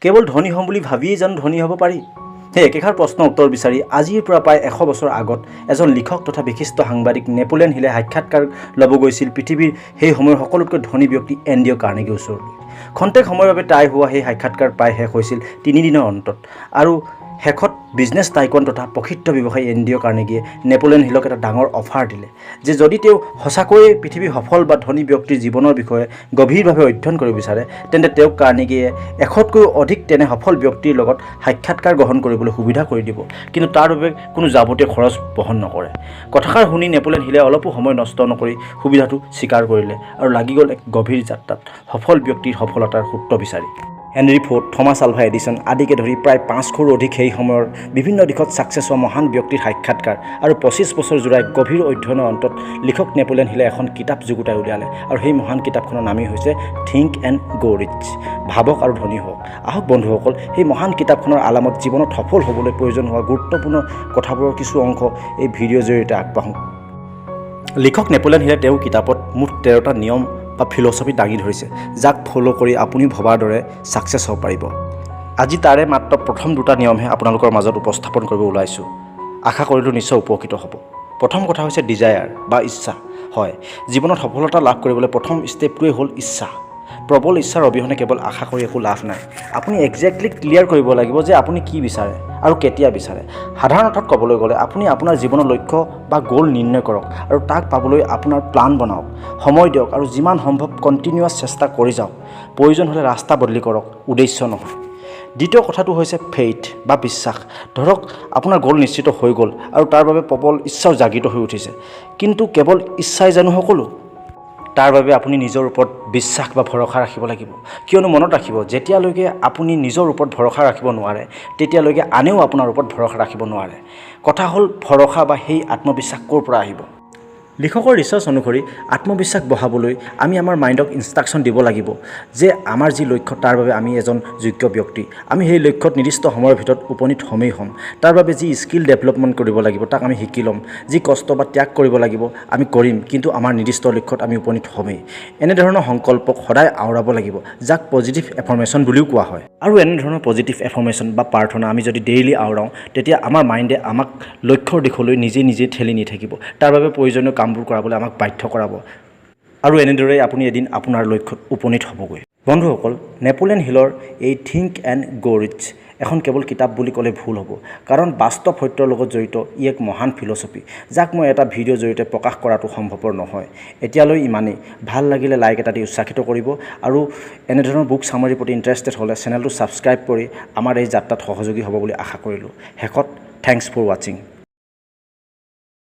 কেৱল ধনী হ'ম বুলি ভাবিয়েই জানো ধনী হ'ব পাৰি? সেই একেষাৰ প্ৰশ্নৰ উত্তৰ বিচাৰি আজিৰ পৰা প্ৰায় 100 বছৰ আগত এজন লিখক তথা বিশিষ্ট সাংবাদিক নেপোলিয়ন হিলে সাক্ষাৎকাৰ ল'ব গৈছিল পৃথিৱীৰ সেই সময়ৰ সকলোতকৈ ধনী ব্যক্তি এণ্ড্ৰিউ কাৰ্নেগীৰ ওচৰলৈ। খন্তেক সময়ৰ বাবে তাই হোৱা সেই সাক্ষাৎকাৰ প্ৰায় শেষ হৈছিল 3 দিনৰ অন্তত, আৰু শেষত বিজনেছ টাইকন তথা প্ৰসিদ্ধ ব্যৱসায়ী এণ্ড্ৰিউ কাৰ্নেগীয়ে নেপোলিয়ন হিলক এটা ডাঙৰ অফাৰ দিলে যে যদি তেওঁ সঁচাকৈয়ে পৃথিৱীৰ সফল বা ধনী ব্যক্তিৰ জীৱনৰ বিষয়ে গভীৰভাৱে অধ্যয়ন কৰিব বিচাৰে তেন্তে তেওঁক কাৰ্নেগীয়ে 100তকৈও অধিক তেনে সফল ব্যক্তিৰ লগত সাক্ষাৎকাৰ গ্ৰহণ কৰিবলৈ সুবিধা কৰি দিব, কিন্তু তাৰ বাবে কোনো যাৱতীয় খৰচ বহন নকৰে। কথাষাৰ শুনি নেপোলিয়ন হিলে অলপো সময় নষ্ট নকৰি সুবিধাটো স্বীকাৰ কৰিলে আৰু লাগি গ'ল এক গভীৰ যাত্ৰাত সফল ব্যক্তিৰ সফলতাৰ সূত্ৰ বিচাৰি। Henry Ford, Thomas Alva Edison আদিকে ধৰি প্ৰায় 500ৰো অধিক সেই সময়ৰ বিভিন্ন দিশত ছাকচেছ হোৱা মহান ব্যক্তিৰ সাক্ষাৎকাৰ আৰু 25 বছৰ জোৰাই গভীৰ অধ্যয়নৰ অন্তত লিখক নেপোলিয়ন হিলে এখন কিতাপ যুগুতাই উলিয়ালে, আৰু সেই মহান কিতাপখনৰ নামেই হৈছে থিংক এণ্ড গো ৰিচ, ভাবক আৰু ধনী হওক। আহক বন্ধুসকল, সেই মহান কিতাপখনৰ আলামত জীৱনত সফল হ'বলৈ প্ৰয়োজন হোৱা গুৰুত্বপূৰ্ণ কথাবোৰৰ কিছু অংশ এই ভিডিঅ'ৰ জৰিয়তে আগবাঢ়োঁ। লিখক নেপোলিয়ন হিলে তেওঁৰ কিতাপত মুঠ 13টা নিয়ম বা ফিলচফি দাঙি ধৰিছে, যাক ফ'ল' কৰি আপুনি ভবাৰ দৰে ছাকচেছ হ'ব পাৰিব। আজি তাৰে মাত্ৰ প্ৰথম 2টা নিয়মহে আপোনালোকৰ মাজত উপস্থাপন কৰিব ওলাইছোঁ। আশা কৰিলোঁ নিশ্চয় উপকৃত হ'ব। প্ৰথম কথা হৈছে ডিজায়াৰ বা ইচ্ছা। হয়, জীৱনত সফলতা লাভ কৰিবলৈ প্ৰথম ষ্টেপটোৱেই হ'ল ইচ্ছা। প্ৰবল ইচ্ছাৰ অবিহনে কেৱল আশা কৰি একো লাভ নাই। আপুনি একজেক্টলি ক্লিয়াৰ কৰিব লাগিব যে আপুনি কি বিচাৰে আৰু কেতিয়া বিচাৰে। সাধাৰণ অৰ্থত ক'বলৈ গ'লে আপুনি আপোনাৰ জীৱনৰ লক্ষ্য বা গ'ল নিৰ্ণয় কৰক আৰু তাক পাবলৈ আপোনাৰ প্লান বনাওক, সময় দিয়ক আৰু যিমান সম্ভৱ কণ্টিনিউৱাছ চেষ্টা কৰি যাওক। প্ৰয়োজন হ'লে ৰাস্তা বদলি কৰক, উদ্দেশ্য নহয়। দ্বিতীয় কথাটো হৈছে ফেইথ বা বিশ্বাস। ধৰক আপোনাৰ গ'ল নিশ্চিত হৈ গ'ল আৰু তাৰ বাবে প্ৰবল ইচ্ছাও জাগৃত হৈ উঠিছে, কিন্তু কেৱল ইচ্ছাই জানো সকলো? তাৰ বাবে আপুনি নিজৰ ওপৰত বিশ্বাস বা ভৰসা ৰাখিব লাগিব, কিয়নো মনত ৰাখিব যেতিয়ালৈকে আপুনি নিজৰ ওপৰত ভৰসা ৰাখিব নোৱাৰে তেতিয়ালৈকে আনেও আপোনাৰ ওপৰত ভৰসা ৰাখিব নোৱাৰে। কথা হ'ল ভৰসা বা সেই আত্মবিশ্বাস ক'ৰ পৰা আহিব? লিখকৰ ৰিচাৰ্চ অনুসৰি আত্মবিশ্বাস বঢ়াবলৈ আমি আমাৰ মাইণ্ডক ইনষ্ট্ৰাকশ্যন দিব লাগিব যে আমাৰ যি লক্ষ্য তাৰ বাবে আমি এজন যোগ্য ব্যক্তি, আমি সেই লক্ষ্যত নিৰ্দিষ্ট সময়ৰ ভিতৰত উপনীত হ'মেই হ'ম। তাৰ বাবে যি স্কিল ডেভেলপমেণ্ট কৰিব লাগিব তাক আমি শিকি ল'ম, যি কষ্ট বা ত্যাগ কৰিব লাগিব আমি কৰিম, কিন্তু আমাৰ নিৰ্দিষ্ট লক্ষ্যত আমি উপনীত হ'মেই। এনেধৰণৰ সংকল্পক সদায় আওৰাব লাগিব, যাক পজিটিভ এফাৰ্মেশ্যন বুলিও কোৱা হয়। আৰু এনেধৰণৰ পজিটিভ এফাৰ্মেশ্যন বা প্ৰাৰ্থনা আমি যদি ডেইলি আওৰাওঁ তেতিয়া আমাৰ মাইণ্ডে আমাক লক্ষ্যৰ দিশলৈ নিজে নিজে ঠেলি নি থাকিব। তাৰ বাবে প্ৰয়োজনীয় কামবোৰ কৰাবলৈ আমাক বাধ্য কৰাব, আৰু এনেদৰেই আপুনি এদিন আপোনাৰ লক্ষ্যত উপনীত হ'বগৈ। বন্ধুসকল, নেপোলিয়ন হিলৰ এই থিংক এণ্ড গো ৰিচ এখন কেৱল কিতাপ বুলি ক'লে ভুল হ'ব, কাৰণ বাস্তৱ সত্যৰ লগত জড়িত ই এক মহান ফিলচফি, যাক মই এটা ভিডিঅ'ৰ জৰিয়তে প্ৰকাশ কৰাটো সম্ভৱপৰ নহয়। এতিয়ালৈ ইমানেই। ভাল লাগিলে লাইক এটা দি উৎসাহিত কৰিব, আৰু এনেধৰণৰ বুক চামাৰিৰ প্ৰতি ইণ্টাৰেষ্টেড হ'লে চেনেলটো ছাবস্ক্ৰাইব কৰি আমাৰ এই যাত্ৰাত সহযোগী হ'ব বুলি আশা কৰিলোঁ। শেষত থেংকছ ফৰ ৱাচিং।